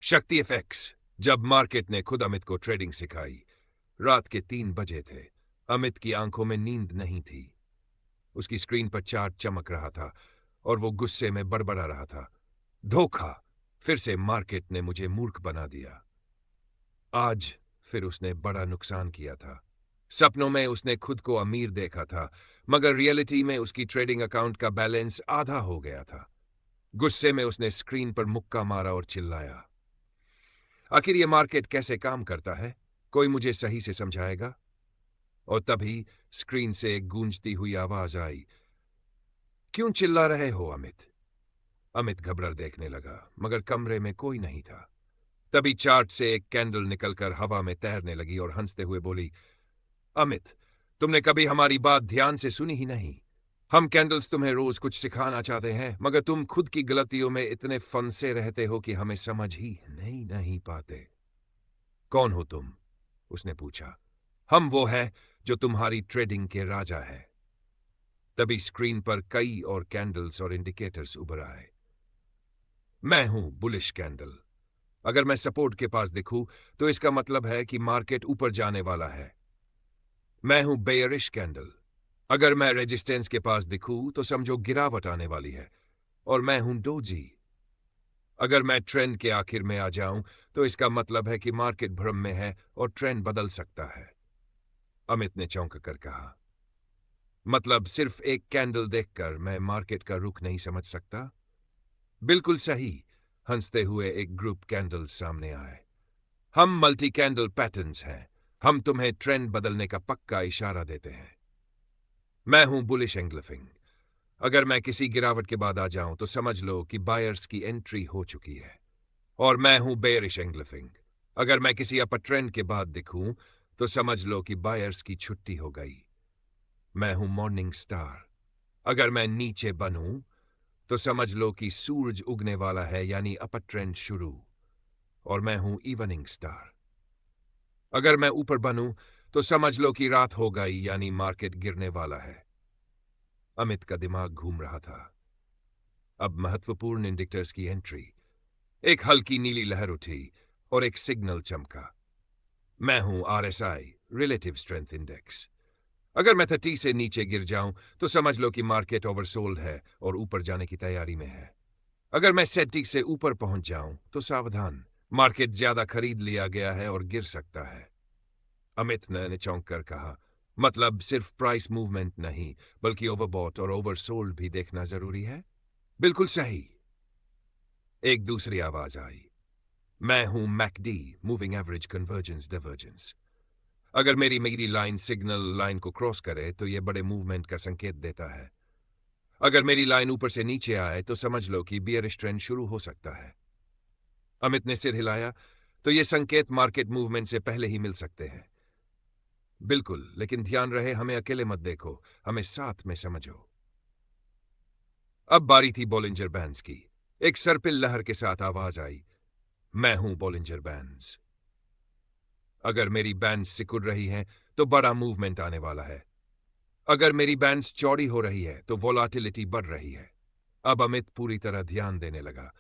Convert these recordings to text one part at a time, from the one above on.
शक्ति एफएक्स। जब मार्केट ने खुद अमित को ट्रेडिंग सिखाई, रात के 3 बजे थे। अमित की आंखों में नींद नहीं थी। उसकी स्क्रीन पर चार्ट चमक रहा था और वो गुस्से में बड़बड़ा रहा था। धोखा! फिर से मार्केट ने मुझे मूर्ख बना दिया। आज फिर उसने बड़ा नुकसान किया था। सपनों में उसने खुद को अमीर देखा था, मगर रियलिटी में उसकी ट्रेडिंग अकाउंट का बैलेंस आधा हो गया था। गुस्से में उसने स्क्रीन पर मुक्का मारा और चिल्लाया, आखिर ये मार्केट कैसे काम करता है? कोई मुझे सही से समझाएगा? और तभी स्क्रीन से एक गूंजती हुई आवाज आई, क्यों चिल्ला रहे हो अमित? अमित घबरा देखने लगा, मगर कमरे में कोई नहीं था। तभी चार्ट से एक कैंडल निकलकर हवा में तैरने लगी और हंसते हुए बोली, अमित, तुमने कभी हमारी बात ध्यान से सुनी ही नहीं। हम कैंडल्स तुम्हें रोज कुछ सिखाना चाहते हैं, मगर तुम खुद की गलतियों में इतने फंसे रहते हो कि हमें समझ ही नहीं पाते। कौन हो तुम? उसने पूछा। हम वो हैं जो तुम्हारी ट्रेडिंग के राजा हैं। तभी स्क्रीन पर कई और कैंडल्स और इंडिकेटर्स उभर आए। मैं हूं बुलिश कैंडल। अगर मैं सपोर्ट के पास दिखूं तो इसका मतलब है कि मार्केट ऊपर जाने वाला है। मैं हूं बेयरिश कैंडल। अगर मैं रेजिस्टेंस के पास दिखूं तो समझो गिरावट आने वाली है। और मैं हूं डोजी। अगर मैं ट्रेंड के आखिर में आ जाऊं तो इसका मतलब है कि मार्केट भ्रम में है और ट्रेंड बदल सकता है। अमित ने चौंक कर कहा, मतलब सिर्फ एक कैंडल देखकर मैं मार्केट का रुख नहीं समझ सकता? बिल्कुल सही। हंसते हुए एक ग्रुप कैंडल्स सामने आए। हम मल्टी कैंडल पैटर्न्स हैं। हम तुम्हें ट्रेंड बदलने का पक्का इशारा देते हैं। मैं हूं बुलिश एंग्लिफिंग। अगर मैं किसी गिरावट के बाद आ जाऊं तो समझ लो कि बायर्स की एंट्री हो चुकी है। और मैं हूं बेयरिश एंग्लिफिंग। अगर मैं किसी अपर ट्रेंड के बाद दिखूं तो समझ लो कि बायर्स की छुट्टी हो गई। मैं हूं मॉर्निंग स्टार। अगर मैं नीचे बनूं तो समझ लो कि सूरज उगने वाला है, यानी अपर ट्रेंड शुरू। और मैं हूं इवनिंग स्टार। अगर मैं ऊपर बनूं तो समझ लो कि रात हो गई, यानी मार्केट गिरने वाला है। अमित का दिमाग घूम रहा था। अब महत्वपूर्ण इंडिकेटर्स की एंट्री। एक हल्की नीली लहर उठी और एक सिग्नल चमका। मैं हूं आरएसआई, रिलेटिव स्ट्रेंथ इंडेक्स। अगर मैं 30 से नीचे गिर जाऊं तो समझ लो कि मार्केट ओवरसोल्ड है और ऊपर जाने की तैयारी में है। अगर मैं 70 से ऊपर पहुंच जाऊं तो सावधान, मार्केट ज्यादा खरीद लिया गया है और गिर सकता है। अमित ने चौंक कर कहा, मतलब सिर्फ प्राइस मूवमेंट नहीं, बल्कि ओवरबॉट और ओवरसोल्ड भी देखना जरूरी है? बिल्कुल सही। एक दूसरी आवाज आई, मैं हूं McD, moving average convergence divergence. अगर मेरी मेरी लाइन सिग्नल लाइन को क्रॉस करे तो यह बड़े मूवमेंट का संकेत देता है। अगर मेरी लाइन ऊपर से नीचे आए तो समझ लो कि बियरिश ट्रेंड शुरू हो सकता है। अमित ने सिर हिलाया, तो ये संकेत मार्केट मूवमेंट से पहले ही मिल सकते हैं। बिल्कुल, लेकिन ध्यान रहे हमें अकेले मत देखो, हमें साथ में समझो। अब बारी थी बॉलिंजर बैंड्स की। एक सर्पिल लहर के साथ आवाज आई, मैं हूं बॉलिंजर बैंड्स। अगर मेरी बैंड्स सिकुड़ रही हैं तो बड़ा मूवमेंट आने वाला है। अगर मेरी बैंड्स चौड़ी हो रही है तो वोलाटिलिटी बढ़ रही है। अब अमित पूरी तरह ध्यान देने लगा।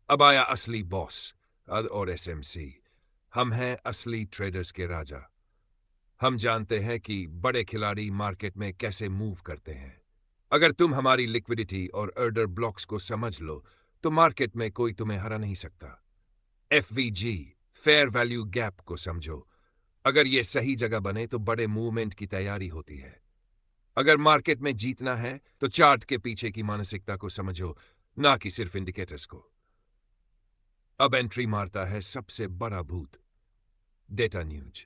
अब आया असली बॉस और एसएमसी। हम हैं असली ट्रेडर्स के राजा। हम जानते हैं कि बड़े खिलाड़ी मार्केट में कैसे मूव करते हैं। अगर तुम हमारी लिक्विडिटी और ऑर्डर ब्लॉक्स को समझ लो तो मार्केट में कोई तुम्हें हरा नहीं सकता। एफवीजी, फेयर वैल्यू गैप को समझो। अगर ये सही जगह बने तो बड़े मूवमेंट की तैयारी होती है। अगर मार्केट में जीतना है तो चार्ट के पीछे की मानसिकता को समझो, ना कि सिर्फ इंडिकेटर्स को। अब एंट्री मारता है सबसे बड़ा भूत, डेटा न्यूज।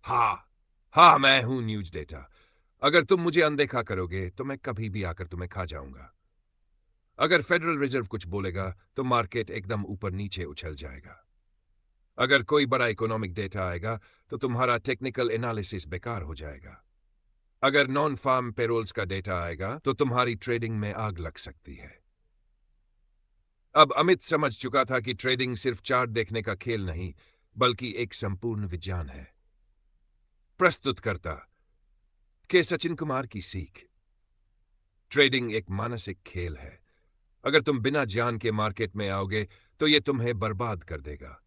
हाँ, मैं हूं न्यूज डेटा। अगर तुम मुझे अनदेखा करोगे तो मैं कभी भी आकर तुम्हें खा जाऊंगा। अगर फेडरल रिजर्व कुछ बोलेगा तो मार्केट एकदम ऊपर नीचे उछल जाएगा। अगर कोई बड़ा इकोनॉमिक डेटा आएगा तो तुम्हारा टेक्निकल एनालिसिस बेकार हो जाएगा। अगर नॉन फार्म पेरोल्स का डेटा आएगा तो तुम्हारी ट्रेडिंग में आग लग सकती है। अब अमित समझ चुका था कि ट्रेडिंग सिर्फ चार्ट देखने का खेल नहीं, बल्कि एक संपूर्ण विज्ञान है। प्रस्तुत करता के सचिन कुमार की सीख। ट्रेडिंग एक मानसिक खेल है। अगर तुम बिना ज्ञान के मार्केट में आओगे तो यह तुम्हें बर्बाद कर देगा।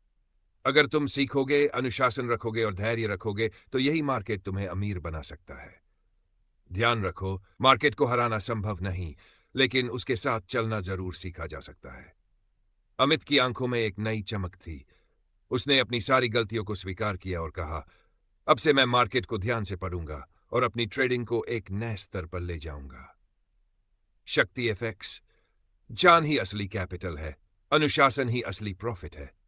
अगर तुम सीखोगे, अनुशासन रखोगे और धैर्य रखोगे तो यही मार्केट तुम्हें अमीर बना सकता है। ध्यान रखो, मार्केट को हराना संभव नहीं, लेकिन उसके साथ चलना जरूर सीखा जा सकता है। अमित की आंखों में एक नई चमक थी। उसने अपनी सारी गलतियों को स्वीकार किया और कहा, अब से मैं मार्केट को ध्यान से पढ़ूंगा और अपनी ट्रेडिंग को एक नए स्तर पर ले जाऊंगा। शक्ति एफएक्स। जान ही असली कैपिटल है, अनुशासन ही असली प्रॉफिट है।